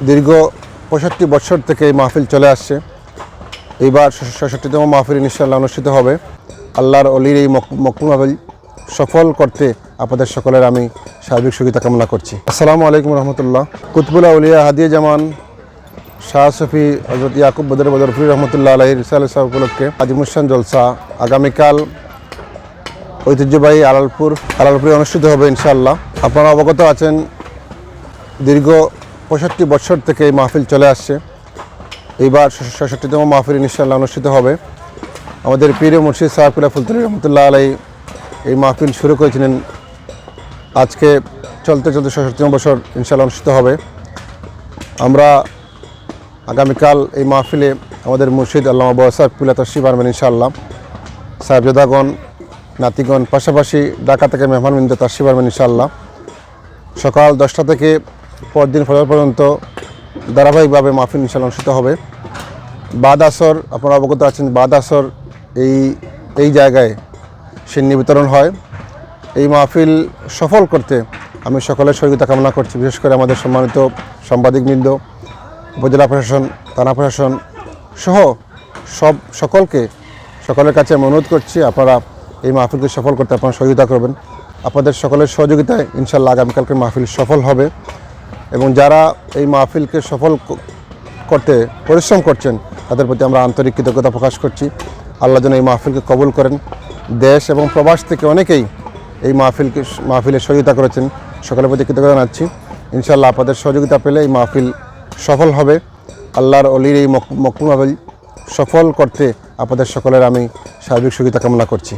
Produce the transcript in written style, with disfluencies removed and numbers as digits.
দীর্ঘ ৬৫ বছর থেকে এই মাহফিল চলে আসছে। এইবার ৬৬তম মাহফিল ইনশাআল্লাহ অনুষ্ঠিত হবে। আল্লাহর অলির এই মকবুল মাহফিল সফল করতে আপনাদের সকলের আমি সার্বিক সহযোগিতা কামনা করছি। আসসালামু আলাইকুম রহমতুল্লাহ। কুতবুল আউলিয়া হাদিয়া জামান শাহ সফি হযরত ইয়াকুব বদরপুরি রহমতুল্লাহ আলাইহির রিসালাত সাহেব উপলক্ষে আজিমুশান জলসা আগামীকাল ঐতিহ্যবাহী আলালপুরে অনুষ্ঠিত হবে ইনশাআল্লাহ। আপনারা অবগত আছেন, দীর্ঘ ৬৫ বছর থেকে এই মাহফিল চলে আসছে। এইবার ৬৬তম মাহফিল ইনশাআল্লাহ অনুষ্ঠিত হবে। আমাদের পীর মুর্শিদ সাহেবুল্লাহ ফুলতলি রহমতুল্লাহ আলাই এই মাহফিল শুরু করেছিলেন। আজকে চলতে ৬৬তম বছর ইনশাআল্লাহ অনুষ্ঠিত হবে। আমরা আগামীকাল এই মাহফিলে আমাদের মুর্শিদ আল্লামা আবু সাহেবুল্লাহ তাশরিফ আনবেন ইনশাআল্লাহ। সাহেবজাদাগণ, নাতিগণ, পাশাপাশি ঢাকা থেকে মেহমানবৃন্দ তাশরিফ আনবেন ইনশাআল্লাহ। সকাল 10টা থেকে পরদিন ফজর পর্যন্ত ধারাবাহিকভাবে মাহফিল ইনশাআল্লাহ অনুষ্ঠিত হবে। বাদ আসর, আপনারা অবগত আছেন, বাদ আসর এই জায়গায় সিন্নি বিতরণ হয়। এই মাহফিল সফল করতে আমি সকলের সহযোগিতা কামনা করছি। বিশেষ করে আমাদের সম্মানিত সাংবাদিকবৃন্দ, উপজেলা প্রশাসন, থানা প্রশাসন সহ সকলের কাছে আমি অনুরোধ করছি, আপনারা এই মাহফিলকে সফল করতে আপনারা সহযোগিতা করবেন। আপনাদের সকলের সহযোগিতায় ইনশাআল্লাহ আগামীকালকে মাহফিল সফল হবে। এবং যারা এই মাহফিলকে সফল করতে পরিশ্রম করছেন তাদের প্রতি আমরা আন্তরিক কৃতজ্ঞতা প্রকাশ করছি। আল্লাহ যেন এই মাহফিলকে কবুল করেন। দেশ এবং প্রবাস থেকে অনেকেই এই মাহফিলের সহযোগিতা করেছেন, সকলের প্রতি কৃতজ্ঞতা জানাচ্ছি। ইনশাআল্লাহ আপনাদের সহযোগিতা পেলে এই মাহফিল সফল হবে। আল্লাহর অলির এই মকবুল মাহফিল সফল করতে আপনাদের সকলের আমি সার্বিক সহযোগিতা কামনা করছি।